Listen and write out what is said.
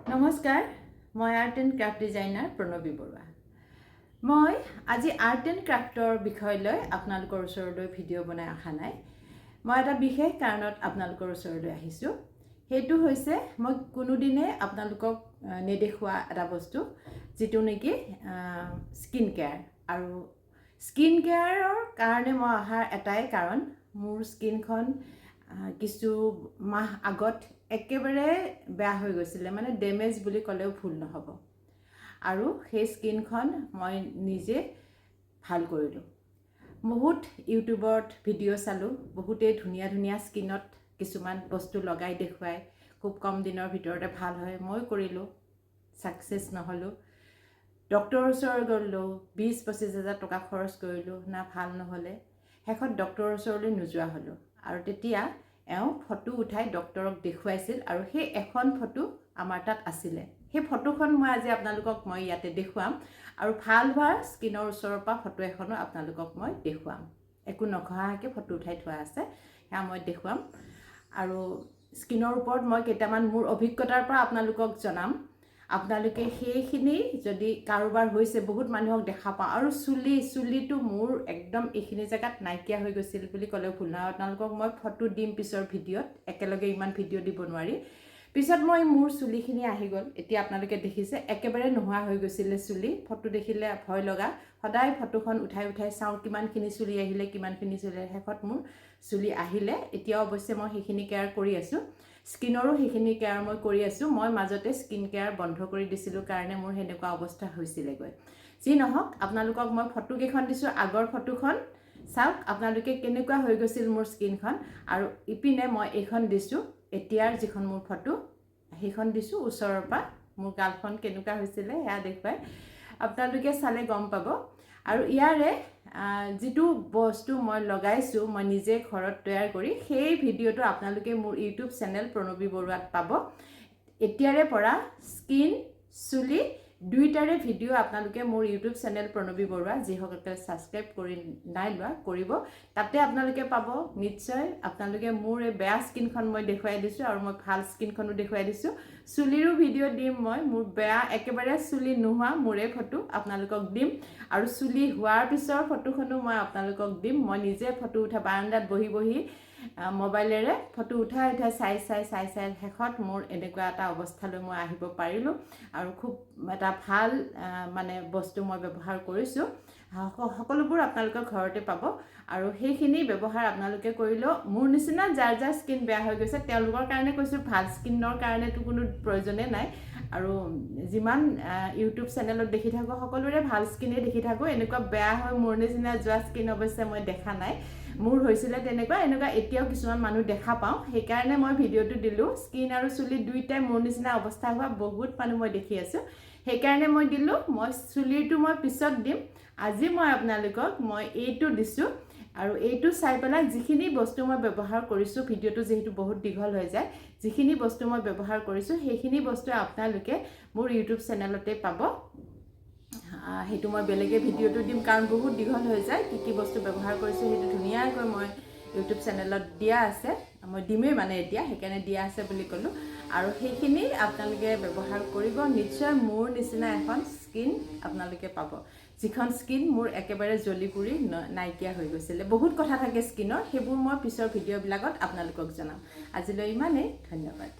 নমস্কাৰ, মই art and craft designer Pranavi Baruah. মই আজি আৰ্ট এণ্ড ক্ৰাফ্টৰ বিষয় লৈ আপোনালোকৰ ওচৰলৈ ভিডিঅ' বনাই অহা নাই। মই এটা বিশেষ কাৰণত আপোনালোকৰ ওচৰলৈ আহিছোঁ। সেইটো হৈছে মই কোনোদিনে আপোনালোকক নেদেখুওৱা এটা বস্তু, যিটো নেকি স্কিন কেয়াৰ। আৰু স্কিন কেয়াৰৰ কাৰণে মই অহাৰ এটাই কাৰণ, মোৰ স্কিনখন কিছু মাহ আগত একেবাৰে বেয়া হৈ গৈছিলে, মানে ডেমেজ বুলি ক'লেও ভুল নহ'ব। আৰু সেই স্কিনখন মই নিজে ভাল কৰিলোঁ। বহুত ইউটিউবত ভিডিঅ' চালোঁ, বহুতেই ধুনীয়া ধুনীয়া স্কিনত কিছুমান বস্তু লগাই দেখুৱাই খুব কম দিনৰ ভিতৰতে ভাল হয়। মই কৰিলোঁ, ছাকচেছ নহ'লোঁ। ডক্টৰৰ ওচৰত গ'লোঁ, 20-25 হাজাৰ টকা খৰচ কৰিলোঁ, না ভাল নহ'লে। শেষত ডক্টৰৰ ওচৰলৈ নোযোৱা হ'লোঁ। আৰু তেতিয়া ফটো উঠাই ডক্টৰক দেখুৱাইছিল, আৰু সেই এখন ফটো আমাৰ তাত আছিলে। সেই ফটোখন মই আজি আপোনালোকক ইয়াতে দেখুৱাম, আৰু ভাল হোৱা স্কিনৰ ওচৰৰ পৰা ফটো এখনো আপোনালোকক মই দেখুৱাম। একো নঘহাকৈ ফটো উঠাই থোৱা আছে, সেয়া মই দেখুৱাম। আৰু স্কিনৰ ওপৰত মই কেইটামান মোৰ অভিজ্ঞতাৰ পৰা আপোনালোকক জনাম। আপোনালোকে সেইখিনি যদি কাৰোবাৰ হৈছে, বহুত মানুহক দেখা পাওঁ। আৰু চুলিটো মোৰ একদম এইখিনি জেগাত নাইকিয়া হৈ গৈছিল বুলি ক'লেও ভুল নহয়। আপোনালোকক মই ফটো দিম পিছৰ ভিডিঅ'ত, একেলগে ইমান ভিডিঅ' দিব নোৱাৰি। পিছত মোৰ চুলিখিনি আহি গ'ল। এতিয়া আপোনালোকে দেখিছে একেবাৰে নোহোৱা হৈ গৈছিলে চুলি। ফটো দেখিলে ভয় লগা, সদায় ফটোখন উঠাই উঠাই চাওঁ কিমানখিনি চুলি আহিলে, কিমানখিনি চুলি। শেষত মোৰ চুলি আহিলে। এতিয়াও অৱশ্যে মই সেইখিনি কেয়াৰ কৰি আছোঁ, স্কিনৰো সেইখিনি কেয়াৰ মই কৰি আছোঁ। মই মাজতে স্কিন কেয়াৰ বন্ধ কৰি দিছিলোঁ কাৰণে মোৰ সেনেকুৱা অৱস্থা হৈছিলেগৈ। যি নহওক, আপোনালোকক মই ফটোকেইখন দিছোঁ। আগৰ ফটোখন চাওক আপোনালোকে কেনেকুৱা হৈ গৈছিল মোৰ স্কিনখন, আৰু ইপিনে মই এইখন দিছোঁ, এতিয়াৰ যিখন মোৰ ফটো সেইখন দিছোঁ ওচৰৰ পৰা। মোৰ গালখন কেনেকুৱা হৈছিলে সেয়া দেখুৱাই আপোনালোকে চালে গম পাব। আৰু ইয়াৰে যিটো বস্তু মই লগাইছোঁ, মই নিজে ঘৰত তৈয়াৰ কৰি, সেই ভিডিঅ'টো আপোনালোকে মোৰ ইউটিউব চেনেল প্ৰণৱী বৰুৱাত পাব। এতিয়াৰে পৰা স্কিন, চুলি দুইটাৰে ভিডিঅ' আপোনালোকে মোৰ ইউটিউব চেনেল প্ৰণৱী বৰুৱা, যিসকলে ছাবস্ক্ৰাইব কৰি নাই লোৱা কৰিব, তাতে আপোনালোকে পাব। নিশ্চয় আপোনালোকে মোৰ এই বেয়া স্কিনখন মই দেখুৱাই দিছোঁ, আৰু মই ভাল স্কিনখনো দেখুৱাই দিছোঁ। চুলিৰো ভিডিঅ' দিম মই, মোৰ বেয়া একেবাৰে চুলি নোহোৱা মোৰে ফটো আপোনালোকক দিম। আৰু চুলি হোৱাৰ পিছৰ ফটোখনো মই আপোনালোকক দিম। মই নিজে ফটো উঠা বাৰান্দাত বহি বহি মোবাইলেৰে ফটো উঠাই চাই শেষত মোৰ এনেকুৱা এটা অৱস্থালৈ মই আহিব পাৰিলোঁ। আৰু খুব এটা ভাল বস্তু মই ব্যৱহাৰ কৰিছোঁ। সকলোবোৰ আপোনালোকে ঘৰতে পাব। আৰু সেইখিনি ব্যৱহাৰ আপোনালোকে কৰিলেও, মোৰ নিচিনা যাৰ যাৰ স্কিন বেয়া হৈ গৈছে তেওঁলোকৰ কাৰণে কৈছোঁ, ভাল স্কিনৰ কাৰণেতো কোনো প্ৰয়োজনে নাই। আৰু যিমান ইউটিউব চেনেলত দেখি থাকোঁ, সকলোৰে ভাল স্কিনেই দেখি থাকোঁ। এনেকুৱা বেয়া হৈ মোৰ নিচিনা যোৱা স্কিন অৱশ্যে মই দেখা নাই। মোৰ হৈছিলে এনেকুৱা এতিয়াও কিছুমান মানুহ দেখা পাওঁ, সেইকাৰণে মই ভিডিঅ'টো দিলোঁ। স্কিন আৰু চুলি দুইটাই মোৰ নিচিনা অৱস্থা হোৱা বহুত মানুহ মই দেখি আছোঁ, সেইকাৰণে মই দিলোঁ। মই চুলিৰটো মই পিছত দিম। আজি মই আপোনালোকক এইটো দিছোঁ। আৰু এইটো চাই পেলাই যিখিনি বস্তু মই ব্যৱহাৰ কৰিছোঁ, ভিডিঅ'টো যিহেতু বহুত দীঘল হৈ যায়, যিখিনি বস্তু মই ব্যৱহাৰ কৰিছোঁ সেইখিনি বস্তু আপোনালোকে মোৰ ইউটিউব চেনেলতে পাব। সেইটো মই বেলেগে ভিডিঅ'টো দিম, কাৰণ বহুত দীঘল হৈ যায়। কি বস্তু ব্যৱহাৰ কৰিছোঁ সেইটো ধুনীয়াকৈ মই ইউটিউব চেনেলত দিয়া আছে। মই দিমেই এতিয়া, সেইকাৰণে দিয়া আছে বুলি ক'লোঁ। আৰু সেইখিনি আপোনালোকে ব্যৱহাৰ কৰিব। নিশ্চয় মোৰ নিচিনা এখন স্কিন আপোনালোকে পাব, যিখন স্কিন মোৰ একেবাৰে জ্বলি পুৰি নাইকিয়া হৈ গৈছিলে। বহুত কথা থাকে স্কিনৰ, সেইবোৰ মই পিছৰ ভিডিঅ'বিলাকত আপোনালোকক জনাম। আজিলৈ ইমানেই, ধন্যবাদ।